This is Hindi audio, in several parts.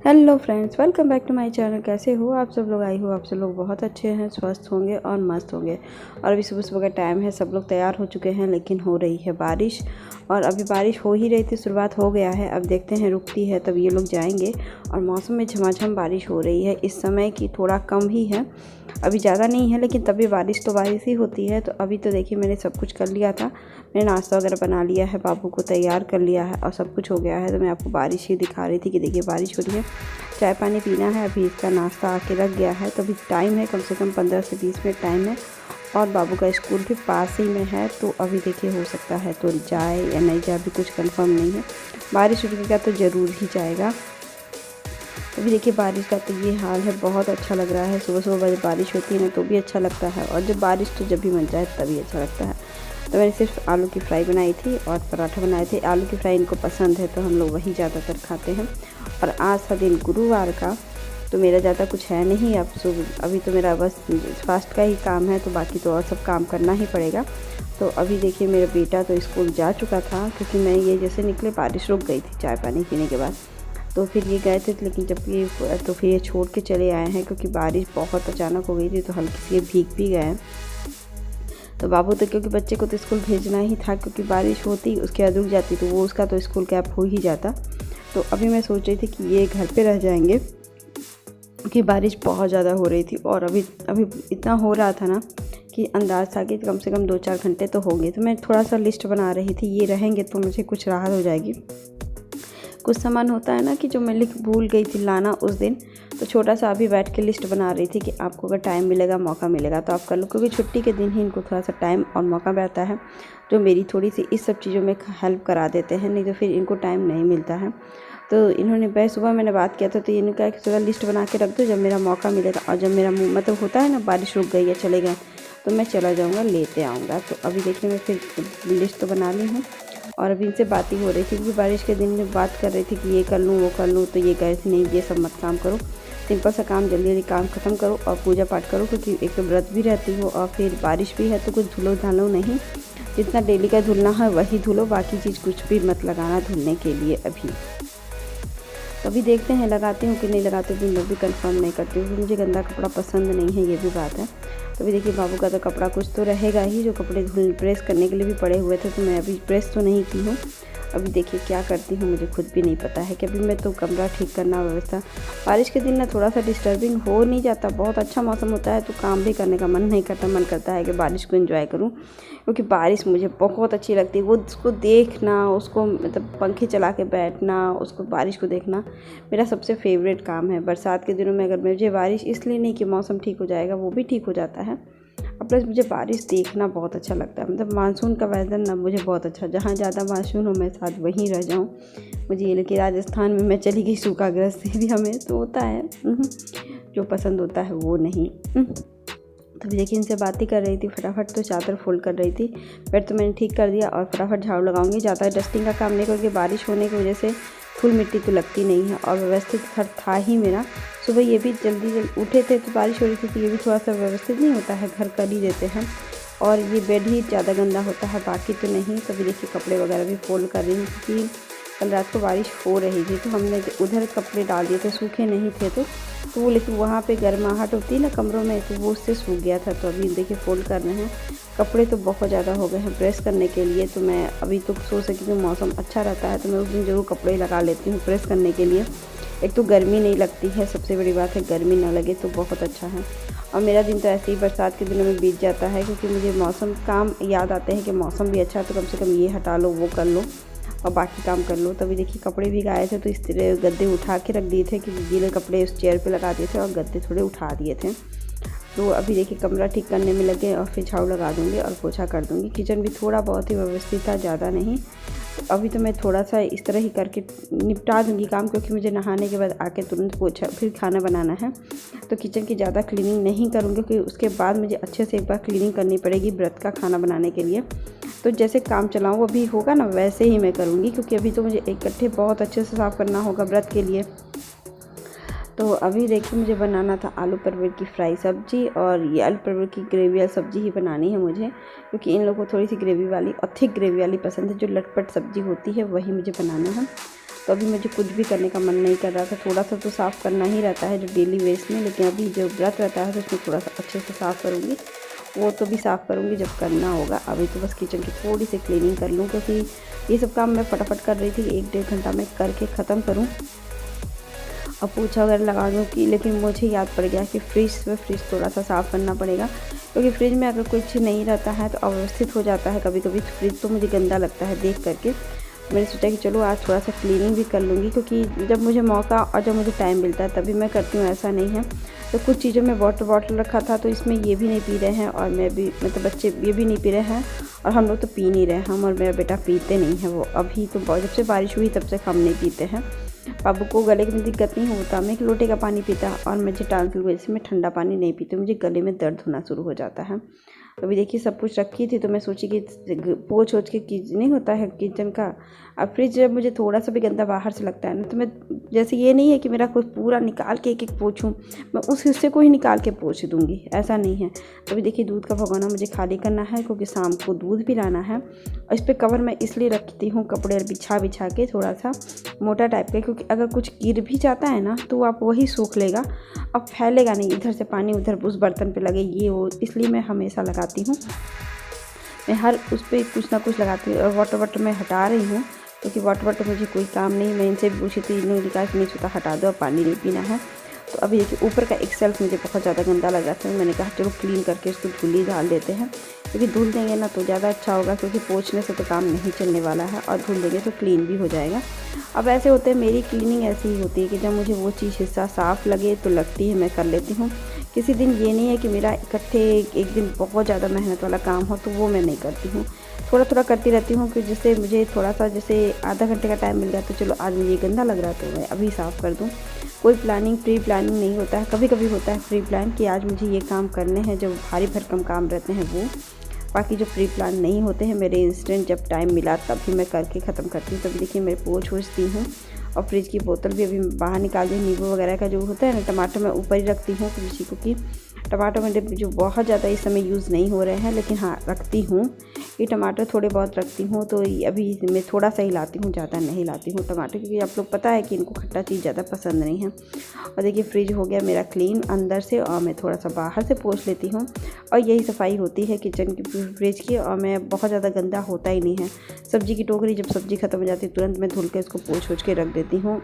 Hello friends, welcome back to my channel. कैसे हो आप सब लोग? आई हो आप सब लोग बहुत अच्छे हैं, स्वस्थ होंगे और मस्त होंगे। और अभी सुबह सुबह का टाइम है, सब लोग तैयार हो चुके हैं, लेकिन हो रही है बारिश। और अभी बारिश हो ही रही थी, शुरुआत हो गया है। अब देखते हैं रुकती है तब ये लोग जाएंगे। और मौसम में झमाझम बारिश हो रही है इस समय की, थोड़ा कम ही है, अभी ज़्यादा नहीं है, लेकिन तभी बारिश तो बारिश ही होती है। तो अभी तो देखिए मैंने सब कुछ कर लिया था, मैंने नाश्ता वगैरह बना लिया है, बाबू को तैयार कर लिया है और सब कुछ हो गया है। तो मैं आपको बारिश ही दिखा रही थी कि देखिए बारिश हो रही है, चाय पानी पीना है। अभी इसका नाश्ता आके रख गया है, तो अभी टाइम है कम से कम 15 से 20 मिनट टाइम है। और बाबू का स्कूल भी पास ही में है, तो अभी देखिए हो सकता है तो जाए या नहीं जाए, अभी कुछ कंफर्म नहीं है। बारिश रुकेगा तो ज़रूर ही जाएगा। अभी देखिए बारिश का तो ये हाल है, बहुत अच्छा लग रहा है। सुबह सुबह बारिश होती है ना तो भी अच्छा लगता है, और जब बारिश तो जब भी मन जाए तभी अच्छा लगता है। तो मैंने सिर्फ आलू की फ्राई बनाई थी और पराठा बनाए थे। आलू की फ्राई इनको पसंद है तो हम लोग वही ज़्यादातर खाते हैं। और आज था दिन गुरुवार का, तो मेरा ज़्यादा कुछ है नहीं। अब अभी तो मेरा बस फास्ट का ही काम है, तो बाकी तो और सब काम करना ही पड़ेगा। तो अभी देखिए मेरा बेटा तो स्कूल जा चुका था, क्योंकि मैं ये जैसे निकले बारिश रुक गई थी चाय पानी पीने के बाद। तो फिर ये गए थे, लेकिन जब ये तो फिर ये छोड़ के चले आए हैं, क्योंकि बारिश बहुत अचानक हो गई थी, तो हल्की सी ये भीग भी गए हैं। तो बाबू तो क्योंकि बच्चे को तो स्कूल भेजना ही था, क्योंकि बारिश होती उसके बाद रुक जाती तो वो उसका तो स्कूल कैप हो ही जाता। तो अभी मैं सोच रही थी कि ये घर पे रह जाएंगे, क्योंकि बारिश बहुत ज़्यादा हो रही थी। और अभी अभी इतना हो रहा था ना कि अंदाज़ था कि कम से कम 2-4 घंटे तो होंगे। तो मैं थोड़ा सा लिस्ट बना रही थी, ये रहेंगे तो मुझे कुछ राहत हो जाएगी। कुछ सामान होता है ना कि जो मैं भूल गई थी लाना उस दिन, तो छोटा सा अभी बैठ के लिस्ट बना रही थी कि आपको अगर टाइम मिलेगा, मौका मिलेगा तो आप कर लो, क्योंकि छुट्टी के दिन ही इनको थोड़ा सा टाइम और मौका रहता है, जो मेरी थोड़ी सी इस सब चीज़ों में हेल्प करा देते हैं, नहीं तो फिर इनको टाइम नहीं मिलता है। तो इन्होंने सुबह मैंने बात किया था, तो इन्होंने कहा कि थोड़ा लिस्ट बना के रख दो, जब मेरा मौका मिलेगा और जब मेरा मतलब होता है ना बारिश रुक गई है चले गए, तो मैं चला जाऊँगा लेते आऊँगा। तो अभी देखिए मैं फिर लिस्ट तो बना ली हूँ। और अभी इनसे बात ही हो रही थी, क्योंकि बारिश के दिन में बात कर रही थी कि ये कर लूँ वो कर लूँ, तो ये कह रही थी नहीं ये सब मत काम करो, सिंपल सा काम जल्दी जल्दी काम ख़त्म करो और पूजा पाठ करो, क्योंकि एक तो व्रत भी रहती हो और फिर बारिश भी है, तो कुछ धुलो धालो नहीं, जितना डेली का धुलना है वही धुलो, बाकी चीज़ कुछ भी मत लगाना धुलने के लिए अभी। तो अभी देखते हैं लगाती हूँ कि नहीं लगाती हूँ, मैं भी कंफर्म नहीं करती हूँ, क्योंकि मुझे गंदा कपड़ा पसंद नहीं है, ये भी बात है। तो अभी देखिए बाबू का तो कपड़ा कुछ तो रहेगा ही, जो कपड़े प्रेस करने के लिए भी पड़े हुए थे, तो मैं अभी प्रेस तो नहीं की हूँ। अभी देखिए क्या करती हूँ, मुझे खुद भी नहीं पता है कि अभी मैं तो कमरा ठीक करना व्यवस्था। बारिश के दिन ना थोड़ा सा डिस्टर्बिंग हो नहीं जाता, बहुत अच्छा मौसम होता है तो काम भी करने का मन नहीं करता, मन करता है कि बारिश को एंजॉय करूँ, क्योंकि बारिश मुझे बहुत अच्छी लगती है। वो उसको देखना, उसको मतलब पंखे चला के बैठना, उसको बारिश को देखना मेरा सबसे फेवरेट काम है। बरसात के दिनों में अगर मुझे बारिश, इसलिए नहीं कि मौसम ठीक हो जाएगा, वो भी ठीक हो जाता है, और प्लस मुझे बारिश देखना बहुत अच्छा लगता है। मतलब मानसून का वेदर ना मुझे बहुत अच्छा, जहाँ ज़्यादा मानसून हो मैं साथ वहीं रह जाऊँ मुझे ये। लेकिन राजस्थान में मैं चली गई सूखाग्रस्त एरिया में, तो होता है जो पसंद होता है वो नहीं। तो देखिए इनसे बात ही कर रही थी, फटाफट तो चादर फोल्ड कर रही थी, बेड तो मैंने ठीक कर दिया और फटाफट झाड़ू लगाऊंगी। ज़्यादा डस्टिंग का काम नहीं, क्योंकि बारिश होने की वजह से धूल मिट्टी तो लगती नहीं है, और व्यवस्थित घर था ही मेरा। सुबह ये भी जल्दी उठे थे तो बारिश हो रही थी, तो ये भी थोड़ा सा व्यवस्थित नहीं होता है, घर कर ही देते हैं। और ये बेड ही ज़्यादा गंदा होता है, बाकी तो नहीं। तभी देखिए कपड़े वगैरह भी फोल्ड कर रही हूँ, क्योंकि कल रात को बारिश हो रही थी, तो हमने उधर कपड़े डाल दिए थे, सूखे नहीं थे तो वो, लेकिन वहाँ पे गर्माहट होती है ना कमरों में, तो वो उससे सूख गया था। तो अभी देखिए फोल्ड कर रहे हैं। कपड़े तो बहुत ज़्यादा हो गए हैं प्रेस करने के लिए, तो मैं अभी तो सोच सकी कि मौसम अच्छा रहता है तो मैं उस दिन ज़रूर कपड़े लगा लेती हूँ प्रेस करने के लिए। एक तो गर्मी नहीं लगती है, सबसे बड़ी बात है, गर्मी ना लगे तो बहुत अच्छा है। और मेरा दिन तो ऐसे ही बरसात के दिनों में बीत जाता है, क्योंकि मुझे मौसम काम याद आते हैं कि मौसम भी अच्छा है, तो कम से कम ये हटा लो वो कर लो और बाकी काम कर लो। तभी देखिए कपड़े भी गाए थे, तो इस तरह गद्दे उठा के रख दिए थे कि गीले कपड़े उस चेयर पे लगा दिए थे और गद्दे थोड़े उठा दिए थे। तो अभी देखिए कमरा ठीक करने में लगे और फिर झाड़ू लगा दूँगी और पोछा कर दूँगी। किचन भी थोड़ा बहुत ही व्यवस्थित था, ज़्यादा नहीं। तो अभी तो मैं थोड़ा सा इस तरह ही करके निपटा दूँगी काम, क्योंकि मुझे नहाने के बाद आके तुरंत पोछा फिर खाना बनाना है, तो किचन की ज़्यादा क्लीनिंग नहीं करूँगी, क्योंकि उसके बाद मुझे अच्छे से एक बार क्लीनिंग करनी पड़ेगी व्रत का खाना बनाने के लिए। तो जैसे काम चलाऊँ वो भी होगा ना, वैसे ही मैं करूँगी, क्योंकि अभी तो मुझे इकट्ठे बहुत अच्छे से साफ़ करना होगा व्रत के लिए। तो अभी देखिए मुझे बनाना था आलू परवल की फ्राई सब्ज़ी, और ये आलू परवल की ग्रेवी वाली सब्ज़ी ही बनानी है मुझे, क्योंकि इन लोगों को थोड़ी सी ग्रेवी वाली और थिक ग्रेवी वाली पसंद है, जो लटपट सब्ज़ी होती है वही मुझे बनाना है। तो अभी मुझे कुछ भी करने का मन नहीं कर रहा था। थोड़ा सा तो साफ़ करना ही रहता है जो डेली वेस्ट में, लेकिन अभी जो व्रत रहता है तो उसमें थोड़ा सा अच्छे से साफ़ करूँगी। वो तो भी साफ़ करूँगी जब करना होगा। अभी तो बस किचन की थोड़ी सी क्लीनिंग कर लूँ, क्योंकि ये सब काम मैं फटाफट कर रही थी, 1-1.5 घंटा में करके ख़त्म करूँ और पोछा वगैरह लगा दूँ कि। लेकिन मुझे याद पड़ गया कि फ्रिज थोड़ा सा साफ़ करना पड़ेगा, क्योंकि फ्रिज में अगर कुछ नहीं रहता है तो अव्यवस्थित हो जाता है कभी कभी। फ्रिज तो मुझे गंदा लगता है देख करके। मैंने सोचा कि चलो आज थोड़ा सा क्लीनिंग भी कर लूँगी, क्योंकि जब मुझे मौका और जब मुझे टाइम मिलता है तभी मैं करती हूँ, ऐसा नहीं है। तो कुछ चीज़ों में वाटर बॉटल रखा था, तो इसमें ये भी नहीं पी रहे हैं और मैं भी, मतलब बच्चे ये भी नहीं पी रहे हैं और हम लोग तो पी नहीं रहे हैं। हम और मेरा बेटा पीते नहीं हैं। वो अभी तो जब से बारिश हुई तब से हम नहीं पीते हैं। बाबू को गले में दिक्कत नहीं होता, मैं 1 लोटे का पानी पीता, और मुझे टांसिल की वजह से मैं ठंडा पानी नहीं पीती, मुझे गले में दर्द होना शुरू हो जाता है। अभी देखिए सब कुछ रखी थी, तो मैं सोची कि पोंछ के नहीं होता है किचन का। अब फ्रिज जब मुझे थोड़ा सा भी गंदा बाहर से लगता है ना, तो मैं, जैसे ये नहीं है कि मेरा कुछ पूरा निकाल के एक पोंछूँ, मैं उस हिस्से को ही निकाल के पोंछ दूँगी, ऐसा नहीं है। अभी देखिए दूध का भगोना मुझे खाली करना है, क्योंकि शाम को दूध भी लाना है। और इस पर कवर मैं इसलिए रखती हूँ कपड़े बिछा के थोड़ा सा मोटा टाइप का, क्योंकि अगर कुछ गिर भी जाता है ना तो आप वही सूख लेगा, अब फैलेगा नहीं, इधर से पानी उधर उस बर्तन पे लगे ये वो। इसलिए मैं हमेशा लगाती हूँ, मैं हर उस पर कुछ ना कुछ लगाती हूँ। और वाटर बॉटल मैं हटा रही हूँ, क्योंकि वाटर बॉटल मुझे कोई काम नहीं। मैं इनसे भी पूछी थी, इन्होंने कहा कि नहीं छोटा हटा दो, और पानी नहीं पीना है। तो अभी देखिए ऊपर का एक सेल्फ मुझे बहुत ज़्यादा गंदा लग रहा था। मैंने कहा चलो क्लीन करके इसको धुली डाल देते हैं, क्योंकि धुल देंगे ना तो ज़्यादा अच्छा होगा, क्योंकि पोंछने से तो काम नहीं चलने वाला है, और धुल देंगे तो क्लीन भी हो जाएगा। अब ऐसे होते हैं, मेरी क्लीनिंग ऐसी ही होती है कि जब मुझे वो चीज़ हिस्सा साफ़ लगे तो लगती है मैं कर लेती हूँ। किसी दिन ये नहीं है कि मेरा इकट्ठे एक दिन बहुत ज़्यादा मेहनत वाला काम हो, तो वो मैं नहीं करती हूँ, थोड़ा थोड़ा करती रहती हूँ। कि जिससे मुझे थोड़ा सा, जैसे आधा घंटे का टाइम मिल गया तो चलो आज मुझे गंदा लग रहा है तो मैं अभी साफ़ कर दूँ। कोई प्री प्लानिंग नहीं होता है। कभी कभी होता है प्री प्लान कि आज मुझे ये काम करने हैं, जो भारी भरकम काम रहते हैं वो। बाकी जो प्री प्लान नहीं होते हैं, मेरे इंस्टेंट जब टाइम मिला तब भी मैं करके ख़त्म करती हूँ। तभी देखिए मैं पोंछ दी हूँ, और फ्रिज की बोतल भी अभी बाहर निकाल दी। नींबू वगैरह का जो होता है ना, टमाटर मैं ऊपर ही रखती हूँ, क्योंकि टमाटर मेरे जो बहुत ज़्यादा इस समय यूज़ नहीं हो रहे हैं, लेकिन हाँ रखती हूँ। ये टमाटर थोड़े बहुत रखती हूँ, तो अभी मैं थोड़ा सा ही लाती हूँ, ज़्यादा नहीं लाती हूँ टमाटर, क्योंकि आप लोग पता है कि इनको खट्टा चीज़ ज़्यादा पसंद नहीं है। और देखिए फ्रिज हो गया मेरा क्लीन अंदर से, और मैं थोड़ा सा बाहर से पोंछ लेती हूँ। और यही सफाई होती है किचन की, फ्रिज की। और मैं बहुत ज़्यादा गंदा होता ही नहीं है। सब्ज़ी की टोकरी, जब सब्ज़ी ख़त्म हो जाती है तुरंत मैं धुल के इसको पोंछ के रख देती हूँ।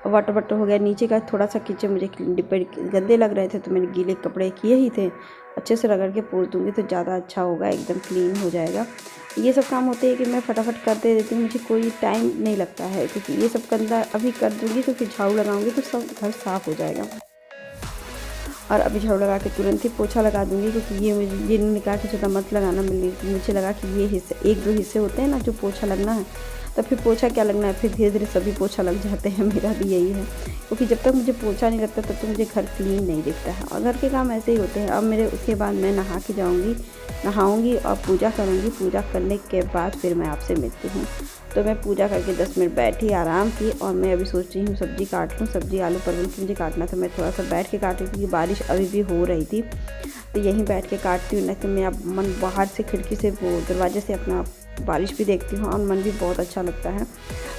वाटर बॉटल हो गया नीचे का, थोड़ा सा किचन मुझे डिब्बे गंदे लग रहे थे, तो मैंने गीले कपड़े किए ही थे, अच्छे से रगड़ के पोंछ दूँगी तो ज़्यादा अच्छा होगा, एकदम क्लीन हो जाएगा। ये सब काम होते हैं कि मैं फटाफट करते रहती हूँ, मुझे कोई टाइम नहीं लगता है, क्योंकि ये सब गंदा अभी कर दूँगी तो फिर झाड़ू लगाऊँगी तो सब घर साफ़ हो जाएगा। और अभी झाड़ू लगा के तुरंत ही पोछा लगा दूँगी, क्योंकि ये इन्होंने कहा कि ज़्यादा मत लगाना। मुझे लगा कि ये हिस्से 1-2 हिस्से होते हैं ना जो पोछा लगना है, तो फिर पोछा क्या लगना है, फिर धीरे धीरे सभी पोछा लग जाते हैं। मेरा भी यही है, क्योंकि जब तक मुझे पोछा नहीं लगता तब तक मुझे घर क्लीन नहीं दिखता है। और घर के काम ऐसे ही होते हैं। अब मेरे उसके बाद मैं नहा के जाऊँगी, नहाऊँगी और पूजा करूँगी। पूजा करने के बाद फिर मैं आपसे मिलती हूँ। तो मैं पूजा करके 10 मिनट बैठी, आराम की, और मैं अभी सोच रही हूँ सब्ज़ी काट लूँ। सब्ज़ी आलू परवल की मुझे काटना था, मैं थोड़ा सा बैठ के काट रही थी, क्योंकि बारिश अभी भी हो रही थी, तो यहीं बैठ के काटती हूँ। नहीं तो मैं अब मन बाहर से खिड़की से, वो दरवाजे से अपना बारिश भी देखती हूँ, और मन भी बहुत अच्छा लगता है।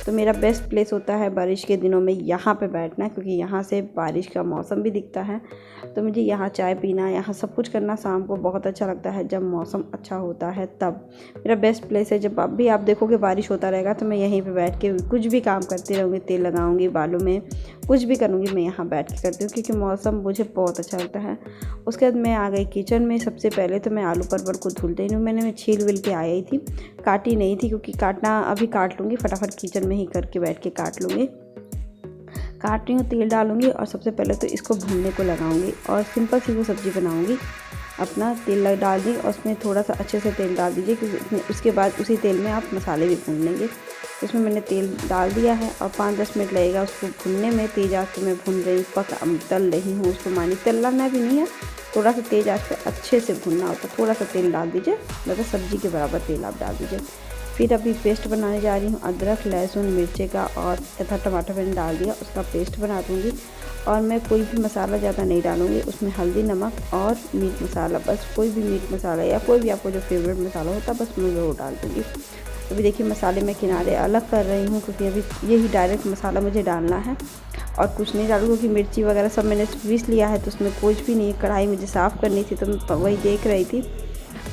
तो मेरा बेस्ट प्लेस होता है बारिश के दिनों में यहाँ पे बैठना, क्योंकि यहाँ से बारिश का मौसम भी दिखता है। तो मुझे यहाँ चाय पीना, यहाँ सब कुछ करना शाम को बहुत अच्छा लगता है, जब मौसम अच्छा होता है तब। मेरा बेस्ट प्लेस है। जब अब भी आप देखोगे बारिश होता रहेगा तो मैं यहीं पे बैठ के कुछ भी काम करती रहूँगी, तेल लगाऊँगी बालों में, कुछ भी करूँगी, मैं यहाँ बैठ के करती हूँ, क्योंकि मौसम मुझे बहुत अच्छा लगता है। उसके बाद मैं आ गई किचन में। सबसे पहले तो मैं आलू परवल को धुल रही हूँ। मैं छील विल के आई थी, काटी नहीं थी, क्योंकि काटना अभी काट लूँगी, फटाफट किचन में ही करके बैठ के काट लूँगी। काट रही हूँ, तेल डालूँगी, और सबसे पहले तो इसको भूनने को लगाऊँगी, और सिंपल सी वो सब्ज़ी बनाऊँगी। अपना तेल डाल दी, और उसमें थोड़ा सा अच्छे से तेल डाल दीजिए, क्योंकि उसके बाद उसी तेल में आप मसाले भी भून लेंगे। इसमें मैंने तेल डाल दिया है, और 5-10 मिनट लगेगा उसको भूनने में। तेज़ आँच पे मैं भून रही हूँ, तल रही हूँ उसको, मानी तलना भी नहीं है, थोड़ा सा तेज़ आँच पे अच्छे से भूनना होता है। थोड़ा सा तेल डाल दीजिए, मतलब सब्ज़ी के बराबर तेल आप डाल दीजिए। फिर अभी पेस्ट बनाने जा रही हूँ, अदरक लहसुन मिर्चे का और तथा टमाटर मैंने डाल दिया, उसका पेस्ट बना दूँगी। और मैं कोई भी मसाला ज़्यादा नहीं डालूँगी, उसमें हल्दी नमक और मीट मसाला, बस कोई भी मीट मसाला या कोई भी आपको जो फेवरेट मसाला होता है बस मैं वो डाल दूँगी। अभी देखिए मसाले मैं किनारे अलग कर रही हूँ, क्योंकि अभी यही डायरेक्ट मसाला मुझे डालना है और कुछ नहीं डालूँ, क्योंकि मिर्ची वगैरह सब मैंने पीस लिया है, तो उसमें कुछ भी नहीं। कढ़ाई मुझे साफ़ करनी थी तो मैं वही देख रही थी।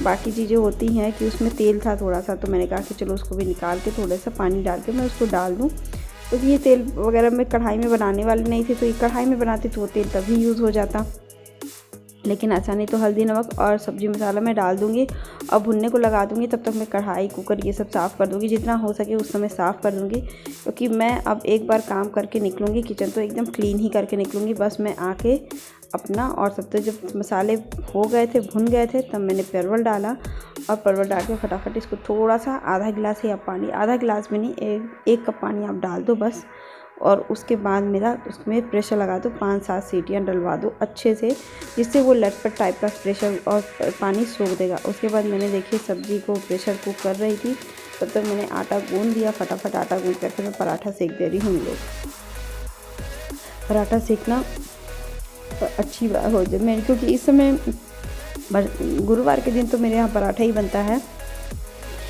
बाकी चीज़ें होती हैं कि उसमें तेल था थोड़ा सा, तो मैंने कहा कि चलो उसको भी निकाल के थोड़ा सा पानी डाल के मैं उसको डाल दूँ, क्योंकि ये तेल वगैरह मैं कढ़ाई में बनाने वाली नहीं थी, तो ये कढ़ाई में बनाती तो वो तेल तभी यूज़ हो जाता। लेकिन ऐसा नहीं, तो हल्दी नमक और सब्ज़ी मसाला मैं डाल दूँगी और भुनने को लगा दूँगी। तब तक मैं कढ़ाई कुकर ये सब साफ़ कर दूँगी, जितना हो सके उस समय साफ़ कर दूँगी, क्योंकि मैं अब एक बार काम करके निकलूँगी किचन तो एकदम क्लीन ही करके निकलूँगी। बस मैं आके अपना और सब तो जब मसाले हो गए थे, भुन गए थे, तब मैंने परवल डाला और परवल डाल के फटाफट इसको थोड़ा सा आधा गिलास ही आप पानी, आधा गिलास में नहीं, एक कप पानी आप डाल दो बस। और उसके बाद मेरा उसमें प्रेशर लगा दो, 5-7 सीटियाँ डलवा दो अच्छे से, जिससे वो लटपट टाइप का प्रेशर और पानी सोख देगा। उसके बाद मैंने देखिए सब्ज़ी को प्रेशर कुक कर रही थी, तब तक मैंने आटा गूँध दिया। फटाफट आटा गूँध करके मैं पराठा सेक दे रही हूँ। लोग पराठा सेकना अच्छी बात हो जाए मेरी, क्योंकि इस समय गुरुवार के दिन तो मेरे यहाँ पराठा ही बनता है,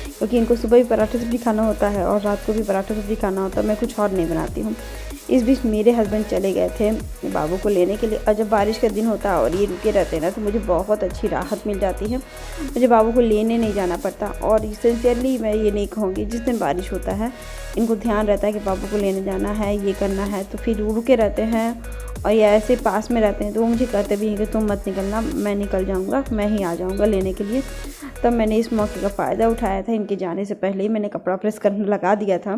क्योंकि इनको सुबह भी पराठा सब्ज़ी खाना होता है और रात को भी पराठा सब्ज़ी खाना होता है। मैं कुछ और नहीं बनाती हूँ। इस बीच मेरे हस्बैंड चले गए थे बाबू को लेने के लिए, और जब बारिश का दिन होता है और ये रुके रहते हैं ना, तो मुझे बहुत अच्छी राहत मिल जाती है। मुझे बाबू को लेने नहीं जाना पड़ता। और सिंसियरली मैं ये नहीं कहूँगी, जिस दिन बारिश होता है इनको ध्यान रहता है कि बाबू को लेने जाना है, ये करना है, तो फिर रुके रहते हैं। और ये ऐसे पास में रहते हैं, तो वो मुझे कहते भी हैं कि तुम मत निकलना, मैं निकल जाऊँगा, मैं ही आ जाऊँगा लेने के लिए। तब मैंने इस मौके का फ़ायदा उठाया था। इनके जाने से पहले ही मैंने कपड़ा प्रेस करने लगा दिया था।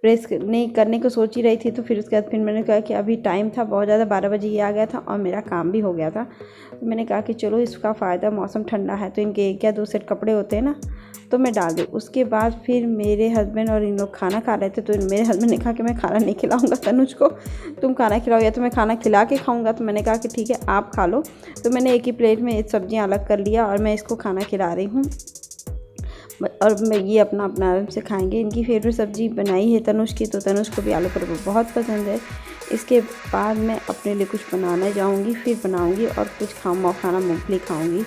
प्रेस नहीं करने को सोच ही रही थी, तो फिर उसके बाद फिर मैंने कहा कि अभी टाइम था बहुत ज़्यादा, 12 बजे ये आ गया था और मेरा काम भी हो गया था। तो मैंने कहा कि चलो इसका फ़ायदा, मौसम ठंडा है तो इनके एक या दो सेट कपड़े होते हैं ना, तो मैं डाल दूँ। उसके बाद फिर मेरे हस्बैंड और इन लोग खाना खा रहे थे, तो मेरे हस्बैंड ने कहा कि मैं खाना नहीं खिलाऊंगा तनुज को, तुम खाना खिलाओ या तो मैं खाना खिला के खाऊंगा। तो मैंने कहा कि ठीक है आप खा लो। तो मैंने एक ही प्लेट में सब्जियां अलग कर लिया और मैं इसको खाना खिला रही हूँ, और मैं ये अपना अपना आराम से खाएंगे। इनकी फेवरेट सब्ज़ी बनाई है तनुज की, तो तनुज को भी आलू पराठा बहुत पसंद है। इसके बाद मैं अपने लिए कुछ बनाने जाऊंगी, फिर बनाऊंगी और कुछ खाना मूँगफली खाऊंगी।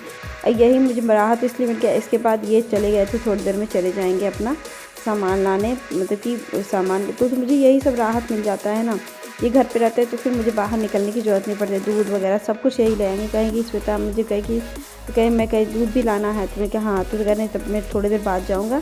यही मुझे राहत इसलिए मिल गया। इसके बाद ये चले गए थे, थोड़ी देर में चले जाएंगे अपना सामान लाने, मतलब कि सामान, तो मुझे यही सब राहत मिल जाता है ना। ये घर पे रहते हैं तो फिर मुझे बाहर निकलने की ज़रूरत नहीं पड़ती। दूध वगैरह सब कुछ यही ले आएंगे। कहेंगी श्वेता मुझे कहीं मैं कहीं दूध भी लाना है, तो मैं कहा हाँ, तो कहने तब मैं थोड़ी देर बाद जाऊँगा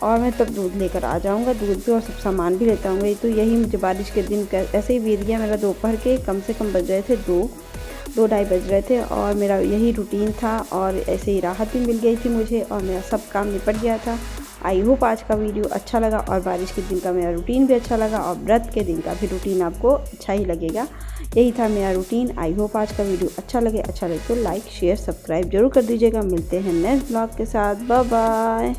और मैं तब दूध लेकर आ जाऊँगा, दूध भी और सब सामान भी लेता हूँ। तो यही मुझे बारिश के दिन ऐसे ही बीत गया मेरा। दोपहर के कम से कम बज रहे थे 2-2:30 बज रहे थे, और मेरा यही रूटीन था। और ऐसे ही राहत भी मिल गई थी मुझे, और मेरा सब काम निपट गया था। आई होप आज का वीडियो अच्छा लगा, और बारिश के दिन का मेरा रूटीन भी अच्छा लगा, और व्रत के दिन का भी रूटीन आपको अच्छा ही लगेगा। यही था मेरा रूटीन। आई होप आज का वीडियो अच्छा लगे तो लाइक शेयर सब्सक्राइब जरूर कर दीजिएगा। मिलते हैं नेक्स्ट ब्लॉग के साथ। Bye bye.